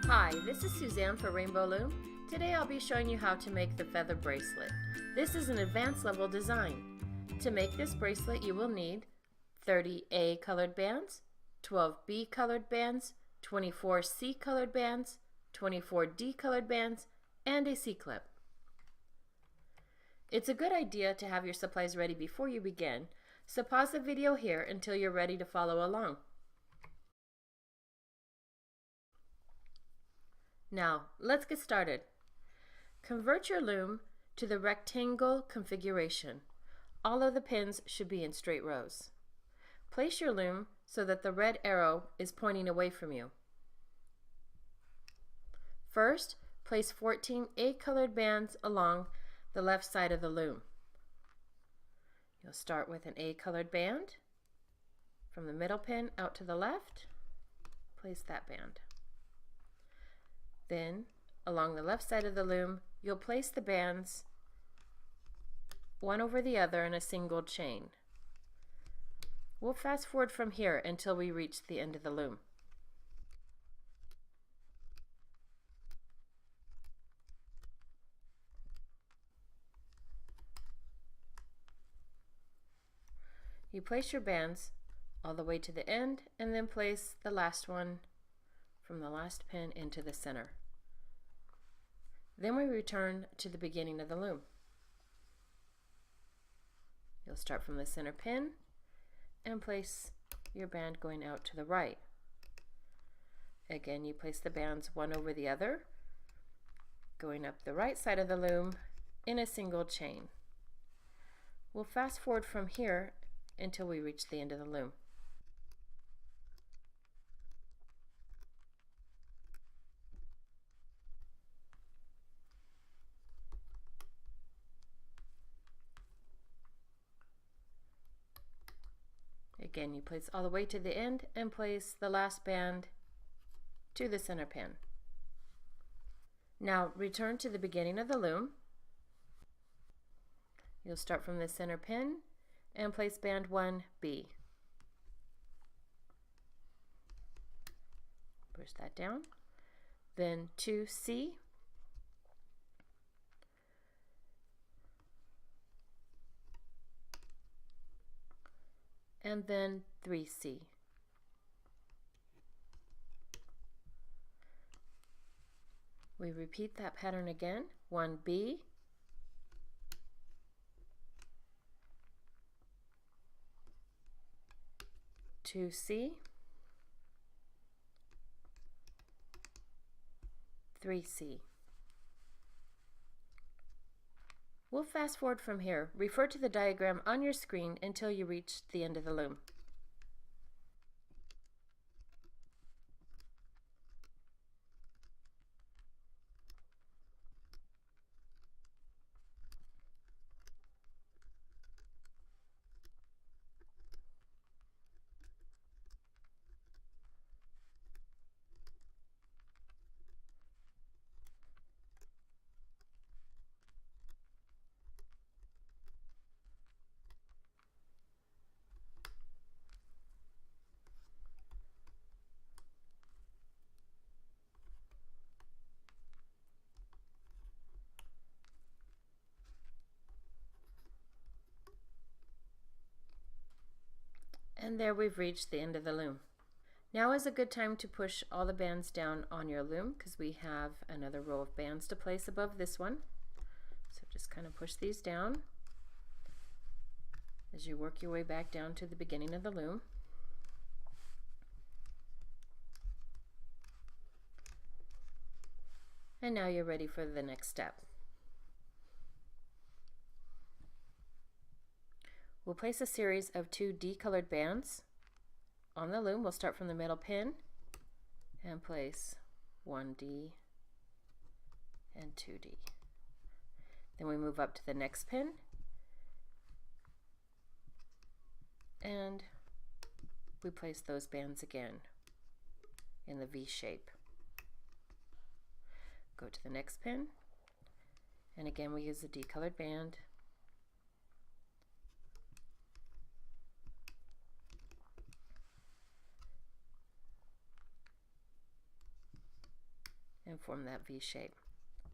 Hi, this is Suzanne for Rainbow Loom. Today I'll be showing you how to make the feather bracelet. This is an advanced level design. To make this bracelet you will need 30 A colored bands, 12 B colored bands, 24 C colored bands, 24 D colored bands, and a C-clip. It's a good idea to have your supplies ready before you begin, so pause the video here until you're ready to follow along. Now, let's get started. Convert your loom to the rectangle configuration. All of the pins should be in straight rows. Place your loom so that the red arrow is pointing away from you. First, place 14 A colored bands along the left side of the loom. You'll start with an A colored band. From the middle pin out to the left, place that band. Then, along the left side of the loom, you'll place the bands one over the other in a single chain. We'll fast forward from here until we reach the end of the loom. You place your bands all the way to the end and then place the last one from the last pin into the center. Then we return to the beginning of the loom. You'll start from the center pin and place your band going out to the right. Again, you place the bands one over the other, going up the right side of the loom in a single chain. We'll fast forward from here until we reach the end of the loom. Again, you place all the way to the end and place the last band to the center pin. Now return to the beginning of the loom. You'll start from the center pin and place band 1B. Push that down. Then 2C. And then 3C. We repeat that pattern again. 1B, 2C, 3C. We'll fast forward from here. Refer to the diagram on your screen until you reach the end of the loom. And there we've reached the end of the loom. Now is a good time to push all the bands down on your loom because we have another row of bands to place above this one. So just kind of push these down as you work your way back down to the beginning of the loom. And now you're ready for the next step. We'll place a series of 2 D colored bands on the loom. We'll start from the middle pin and place 1D and 2D. Then we move up to the next pin and we place those bands again in the V shape. Go to the next pin and again we use a D colored band. form that V shape.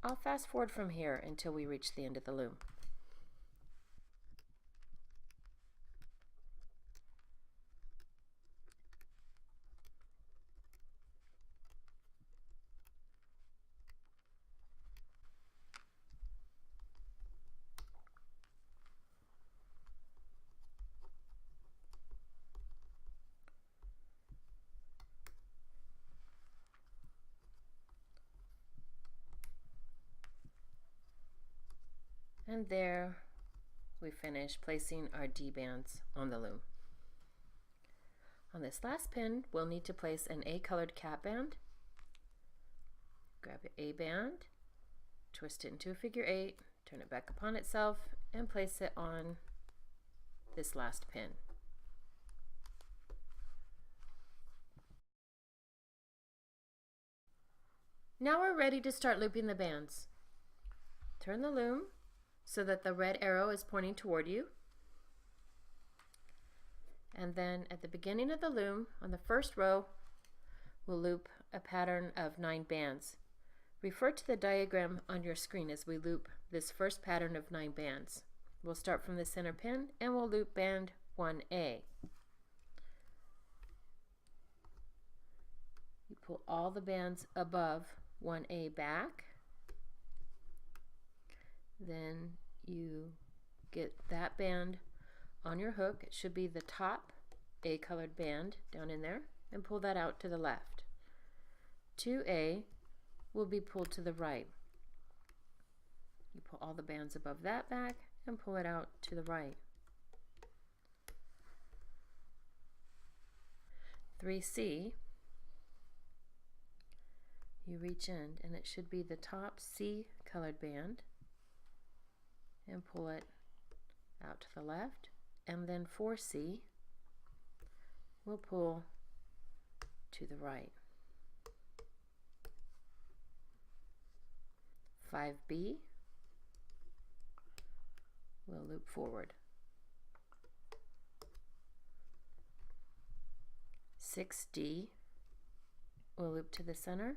I'll fast forward from here until we reach the end of the loom. And there we finish placing our D bands on the loom. On this last pin, we'll need to place an A colored cap band. Grab an A band, twist it into a figure 8, turn it back upon itself, and place it on this last pin. Now we're ready to start looping the bands. Turn the loom so that the red arrow is pointing toward you. And then at the beginning of the loom, on the first row, we'll loop a pattern of 9 bands. Refer to the diagram on your screen as we loop this first pattern of 9 bands. We'll start from the center pin and we'll loop band 1A. You pull all the bands above 1A back. Then you get that band on your hook. It should be the top A colored band down in there, and pull that out to the left. 2A will be pulled to the right. You pull all the bands above that back and pull it out to the right. 3C, you reach in and it should be the top C colored band, and pull it out to the left. And then 4C will pull to the right. 5B will loop forward. 6D will loop to the center.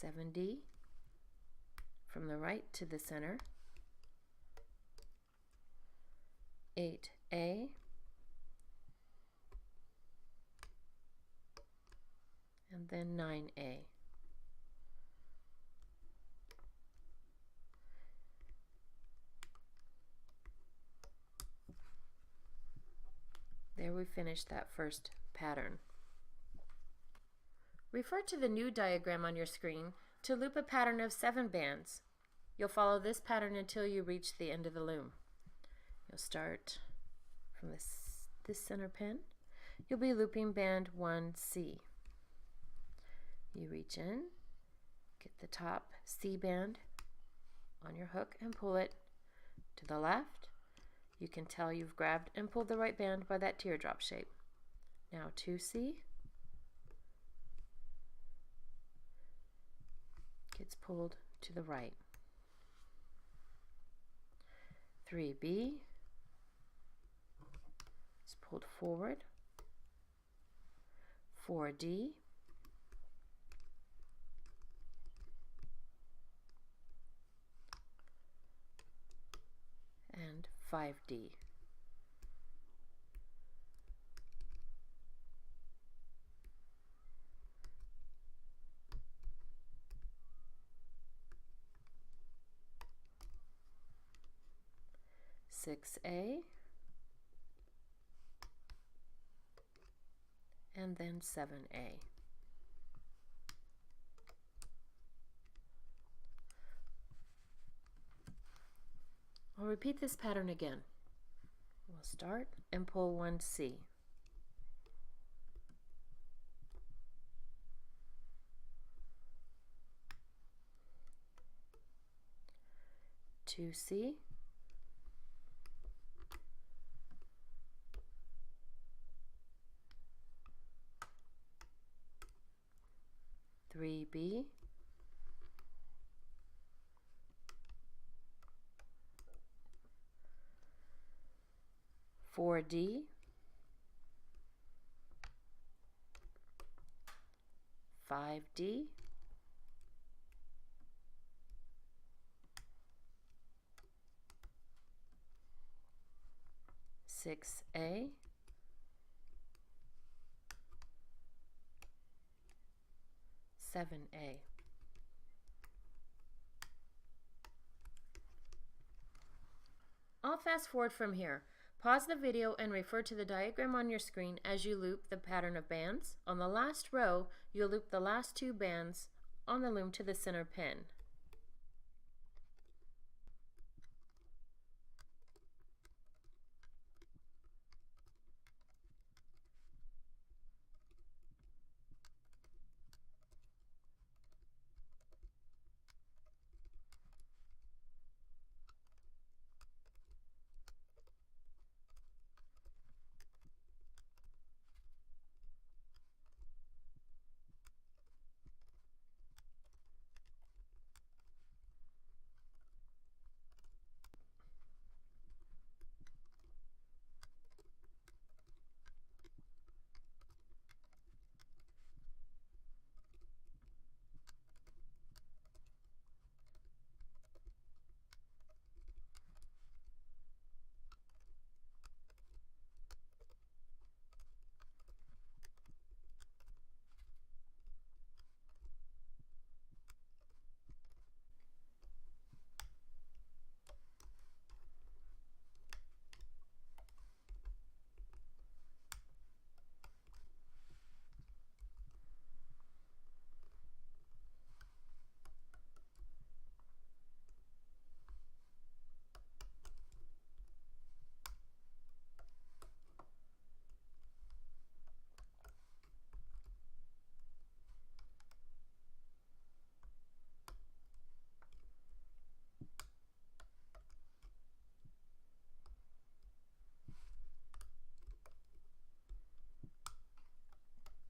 7D from the right to the center. 8A and then 9A. There we finished that first pattern. Refer to the new diagram on your screen to loop a pattern of 7 bands. You'll follow this pattern until you reach the end of the loom. You'll start from this center pin. You'll be looping band 1C. You reach in, get the top C band on your hook and pull it to the left. You can tell you've grabbed and pulled the right band by that teardrop shape. Now 2C gets pulled to the right. 3B is pulled forward. 4D and 5D. Six A and then 7A. I'll repeat this pattern again. We'll start and pull 1C. 2C. 3B. 4D 5D, 6A, 7A. I'll fast forward from here. Pause the video and refer to the diagram on your screen as you loop the pattern of bands. On the last row, you'll loop the last 2 bands on the loom to the center pin.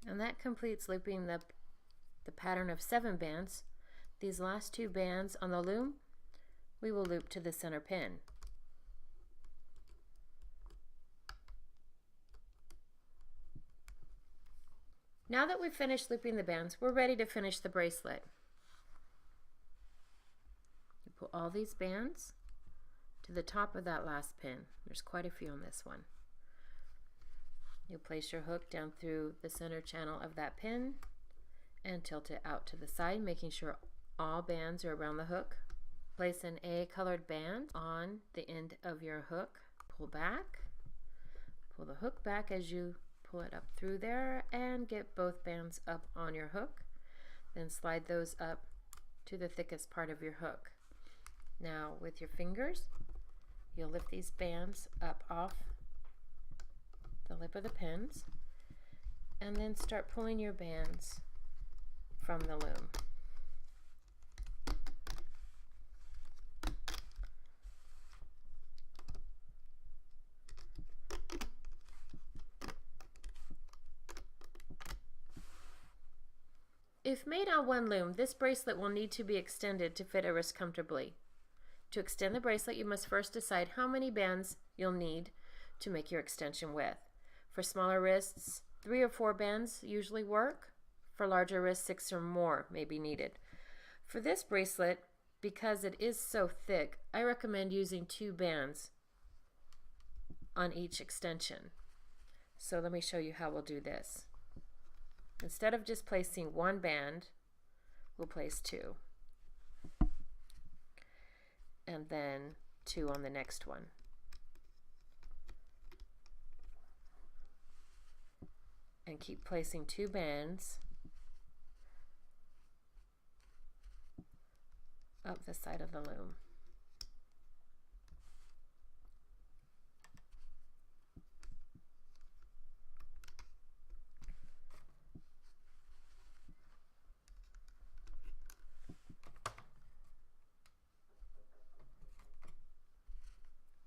And that completes looping the pattern of 7 bands. These last 2 bands on the loom, we will loop to the center pin. Now that we've finished looping the bands, we're ready to finish the bracelet. You put all these bands to the top of that last pin. There's quite a few on this one. You'll place your hook down through the center channel of that pin and tilt it out to the side, making sure all bands are around the hook. Place an A colored band on the end of your hook. Pull back. Pull the hook back as you pull it up through there and get both bands up on your hook. Then slide those up to the thickest part of your hook. Now with your fingers, you'll lift these bands up off the lip of the pins and then start pulling your bands from the loom. If made on one loom, this bracelet will need to be extended to fit a wrist comfortably. To extend the bracelet, you must first decide how many bands you'll need to make your extension width. For smaller wrists, 3 or 4 bands usually work. For larger wrists, 6 or more may be needed. For this bracelet, because it is so thick, I recommend using 2 bands on each extension. So let me show you how we'll do this. Instead of just placing 1 band, we'll place 2. And then 2 on the next one. And keep placing 2 bands up the side of the loom.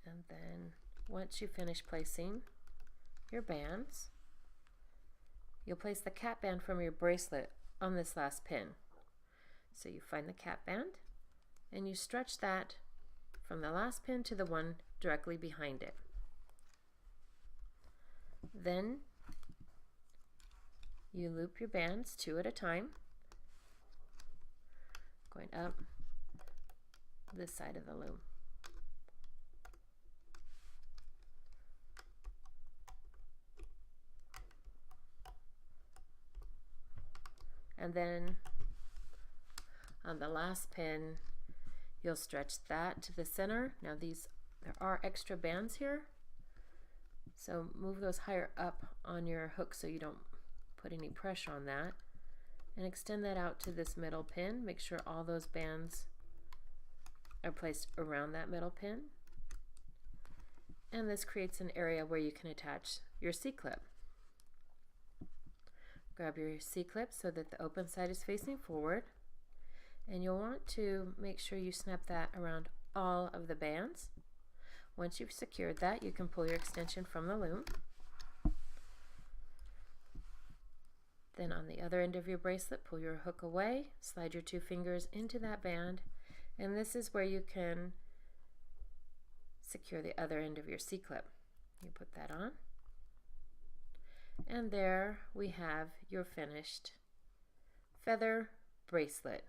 And then once you finish placing your bands, you'll place the cap band from your bracelet on this last pin. So you find the cap band and you stretch that from the last pin to the one directly behind it. Then you loop your bands 2 at a time point up this side of the loom. And then on the last pin, you'll stretch that to the center. Now there are extra bands here, so move those higher up on your hook so you don't put any pressure on that, and extend that out to this middle pin. Make sure all those bands are placed around that middle pin, and this creates an area where you can attach your C-clip. Grab your C-clip so that the open side is facing forward, and you'll want to make sure you snap that around all of the bands. Once you've secured that, you can pull your extension from the loom. Then on the other end of your bracelet, pull your hook away, slide your 2 fingers into that band, and this is where you can secure the other end of your C-clip. You put that on, and there we have your finished feather bracelet.